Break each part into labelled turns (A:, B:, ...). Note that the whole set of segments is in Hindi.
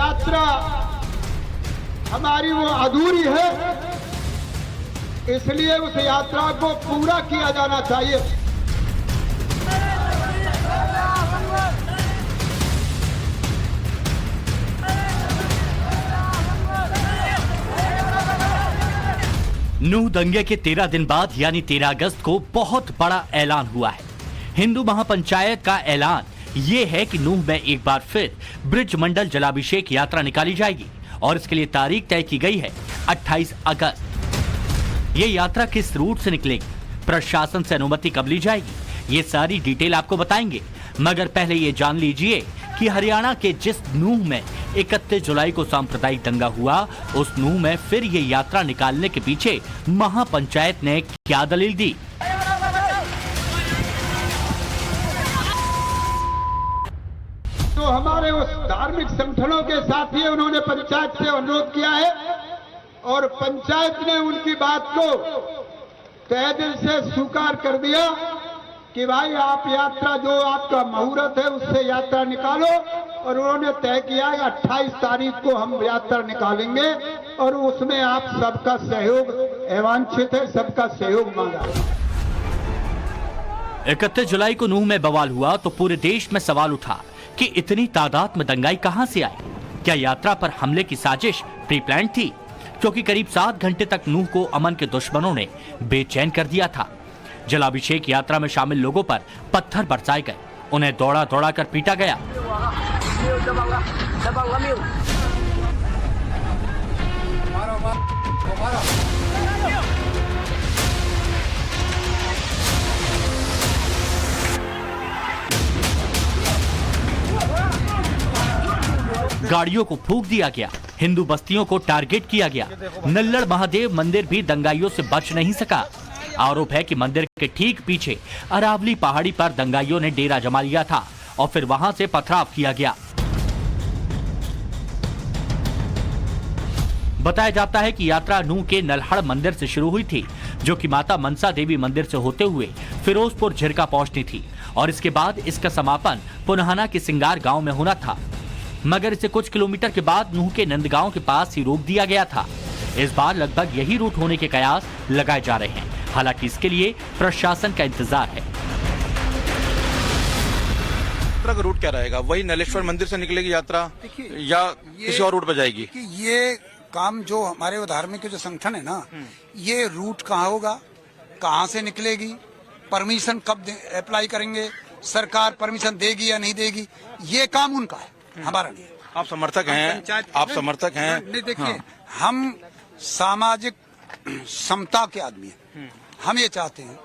A: यात्रा हमारी वो अधूरी है, इसलिए उस यात्रा को पूरा किया जाना चाहिए।
B: नूह दंगे के 13 दिन बाद यानी 13 अगस्त को बहुत बड़ा ऐलान हुआ है। हिंदू महापंचायत का ऐलान ये है कि नूह में एक बार फिर ब्रिज मंडल जलाभिषेक यात्रा निकाली जाएगी और इसके लिए तारीख तय की गई है 28 अगस्त। ये यात्रा किस रूट से निकलेगी, प्रशासन से अनुमति कब ली जाएगी, ये सारी डिटेल आपको बताएंगे। मगर पहले ये जान लीजिए कि हरियाणा के जिस नूह में 31 जुलाई को सांप्रदायिक दंगा हुआ, उस नूह में फिर ये यात्रा निकालने के पीछे महापंचायत ने क्या दलील दी।
A: तो हमारे उस धार्मिक संगठनों के साथ ही उन्होंने पंचायत से अनुरोध किया है और पंचायत ने उनकी बात को तहे दिल से स्वीकार कर दिया कि भाई आप यात्रा जो आपका मुहूर्त है उससे यात्रा निकालो, और उन्होंने तय किया है 28 तारीख को हम यात्रा निकालेंगे और उसमें आप सबका सहयोग अवांछित है, सबका सहयोग मांगा।
B: 31 जुलाई को नूह में बवाल हुआ तो पूरे देश में सवाल उठा कि इतनी तादाद में दंगाई कहां से आई। क्या यात्रा पर हमले की साजिश प्री प्लान थी? क्योंकि करीब 7 घंटे तक नूह को अमन के दुश्मनों ने बेचैन कर दिया था। जलाभिषेक यात्रा में शामिल लोगों पर पत्थर बरसाए गए, उन्हें दौड़ा दौड़ा कर पीटा गया। गाड़ियों को फूंक दिया गया, हिंदू बस्तियों को टारगेट किया गया। नल्लड़ महादेव मंदिर भी दंगाइयों से बच नहीं सका। आरोप है कि मंदिर के ठीक पीछे अरावली पहाड़ी पर दंगाइयों ने डेरा जमा लिया था और फिर वहां से पथराव किया गया। बताया जाता है कि यात्रा नूह के नल्हड़ मंदिर से शुरू हुई थी, जो कि माता मनसा देवी मंदिर से होते हुए फिरोजपुर झिरका पहुंचनी थी और इसके बाद इसका समापन पुनहाना के सिंगार गांव में होना था। मगर इसे कुछ किलोमीटर के बाद नूह के नंदगांव के पास ही रोक दिया गया था। इस बार लगभग यही रूट होने के कयास लगाए जा रहे हैं। हालांकि इसके लिए प्रशासन का इंतजार है।
C: यात्रा का रूट क्या रहेगा? वही नलेश्वर मंदिर से निकलेगी यात्रा या किसी और रूट पर जाएगी?
D: ये काम जो हमारे धार्मिक जो संगठन है ना, ये रूट कहाँ होगा, कहाँ से निकलेगी, परमिशन कब अप्लाई करेंगे, सरकार परमिशन देगी या नहीं देगी, ये काम उनका है, हमारा नहीं।
C: आप समर्थक हैं? आप समर्थक हैं?
D: नहीं, देखिए, हम सामाजिक समता के आदमी हैं। हम ये चाहते हैं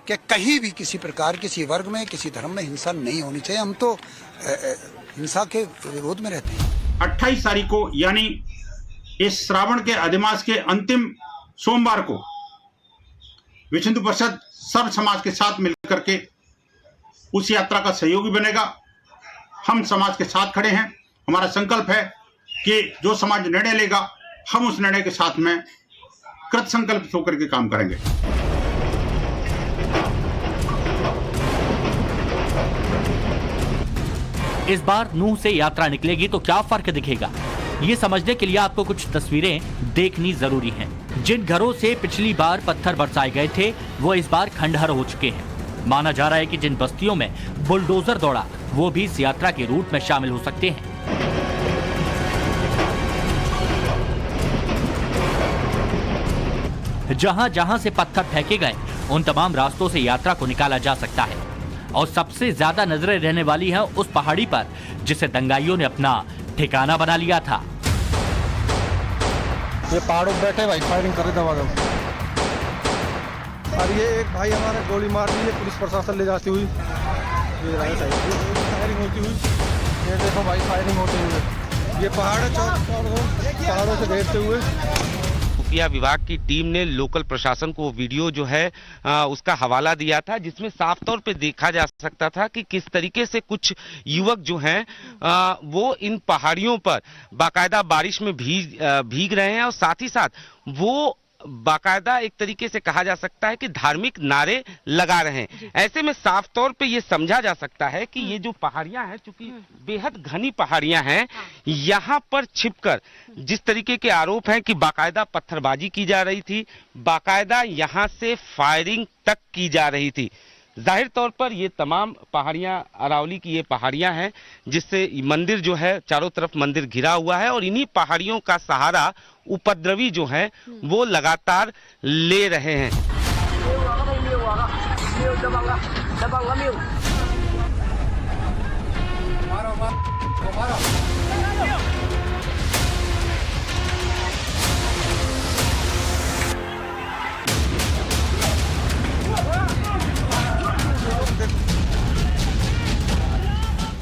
D: कि कहीं भी किसी प्रकार, किसी वर्ग में, किसी धर्म में हिंसा नहीं होनी चाहिए। हम तो हिंसा के विरोध में रहते हैं।
E: 28 तारीख को यानी इस श्रावण के अधिमास के अंतिम सोमवार को विश्व हिंदू परिषद सर्व समाज के साथ मिलकर के उस यात्रा का सहयोगी बनेगा। हम समाज के साथ खड़े हैं। हमारा संकल्प है कि जो समाज निर्णय लेगा, हम उस निर्णय के साथ में कृत संकल्प होकर के काम करेंगे।
B: इस बार नूह से यात्रा निकलेगी तो क्या फर्क दिखेगा, ये समझने के लिए आपको कुछ तस्वीरें देखनी जरूरी हैं। जिन घरों से पिछली बार पत्थर बरसाए गए थे वो इस बार खंडहर हो चुके हैं। माना जा रहा है कि जिन बस्तियों में बुलडोजर दौड़ा वो भी इस यात्रा के रूट में शामिल हो सकते हैं। जहां जहां से पत्थर फेंके गए उन तमाम रास्तों से यात्रा को निकाला जा सकता है और सबसे ज्यादा नजरें रहने वाली हैं उस पहाड़ी पर जिसे दंगाइयों ने अपना ठिकाना बना लिया था।
F: ये पहाड़ों पर बैठे भाई फायरिंग कर रहे थे और ये एक भाई हमारे गोली मार दी है, पुलिस प्रशासन ले जाती हुई। ये फायरिंग होती हुई, ये देखो भाई फायरिंग होते हुए, ये पहाड़ों से घेरते हुए।
G: खुफिया विभाग की टीम ने लोकल प्रशासन को वीडियो जो है उसका हवाला दिया था, जिसमें साफ तौर पे देखा जा सकता था कि किस तरीके से कुछ युवक जो हैं वो इन पहाड़ियों पर बाकायदा बारिश में भीग रहे हैं और साथ ही साथ वो बाकायदा एक तरीके से कहा जा सकता है कि धार्मिक नारे लगा रहे हैं। ऐसे में साफ तौर पे ये समझा जा सकता है कि ये जो पहाड़ियां हैं, चूंकि बेहद घनी पहाड़ियां हैं, यहाँ पर छिपकर जिस तरीके के आरोप हैं कि बाकायदा पत्थरबाजी की जा रही थी, बाकायदा यहाँ से फायरिंग तक की जा रही थी। जाहिर तौर पर ये तमाम पहाड़ियां अरावली की ये पहाड़ियां हैं जिससे मंदिर जो है चारों तरफ मंदिर घिरा हुआ है और इन्हीं पहाड़ियों का सहारा उपद्रवी जो है वो लगातार ले रहे हैं।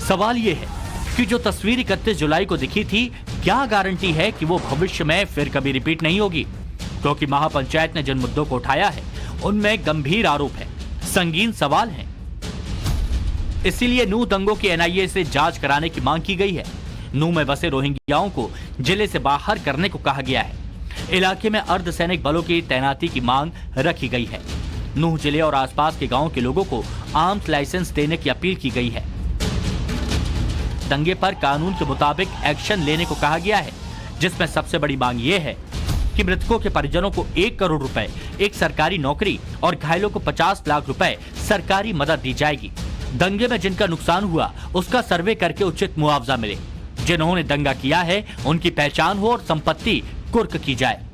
B: सवाल ये है कि जो तस्वीर 31 जुलाई को दिखी थी, क्या गारंटी है कि वो भविष्य में फिर कभी रिपीट नहीं होगी? क्योंकि महापंचायत ने जिन मुद्दों को उठाया है उनमें गंभीर आरोप है, संगीन सवाल हैं। इसीलिए नूह दंगों की एनआईए से जांच कराने की मांग की गई है। नूह में बसे रोहिंग्याओं को जिले से बाहर करने को कहा गया है। इलाके में अर्धसैनिक बलों की तैनाती की मांग रखी गई है। नूह जिले और आसपास के गांवों के लोगों को आर्म्स लाइसेंस देने की अपील की गई है। दंगे पर कानून के मुताबिक एक्शन लेने को कहा गया है, जिसमें सबसे बड़ी मांग यह है कि मृतकों के परिजनों को 1 करोड़ रुपए, एक सरकारी नौकरी और घायलों को 50 लाख रुपए सरकारी मदद दी जाएगी। दंगे में जिनका नुकसान हुआ उसका सर्वे करके उचित मुआवजा मिले। जिन्होंने दंगा किया है उनकी पहचान हो और संपत्ति कुर्क की जाए।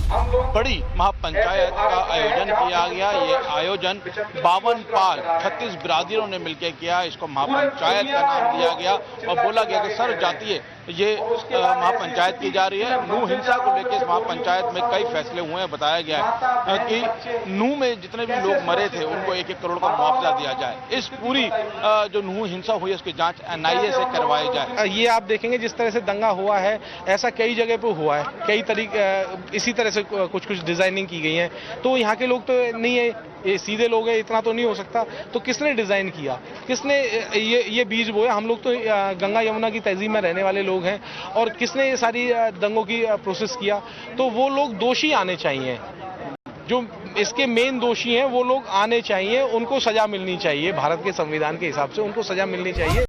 C: बड़ी महापंचायत का आयोजन किया गया। ये आयोजन 52 पाल 36 बिरादरियों ने मिलकर किया। इसको महापंचायत का नाम दिया गया और बोला गया कि सर्व जातीय ये महापंचायत की जा रही है। नूह हिंसा को लेकर इस महापंचायत में कई फैसले हुए हैं। बताया गया है कि नूह में जितने भी लोग मरे थे उनको 1-1 करोड़ का मुआवजा दिया जाए। इस पूरी जो नूह हिंसा हुई उसकी जांच एनआईए से करवाई जाए।
F: ये आप देखेंगे जिस तरह से दंगा हुआ है, ऐसा कई जगह पे हुआ है, कई तरीके इसी तरह से कुछ डिजाइनिंग की गई है। तो यहाँ के लोग तो नहीं है, ये सीधे लोग हैं, इतना तो नहीं हो सकता। तो किसने डिजाइन किया, किसने ये बीज बोया? हम लोग तो गंगा यमुना की तहजीब में रहने वाले लोग हैं। और किसने ये सारी दंगों की प्रोसेस किया? तो वो लोग दोषी आने चाहिए, जो इसके मेन दोषी हैं वो लोग आने चाहिए, उनको सजा मिलनी चाहिए। भारत के संविधान के हिसाब से उनको सजा मिलनी चाहिए।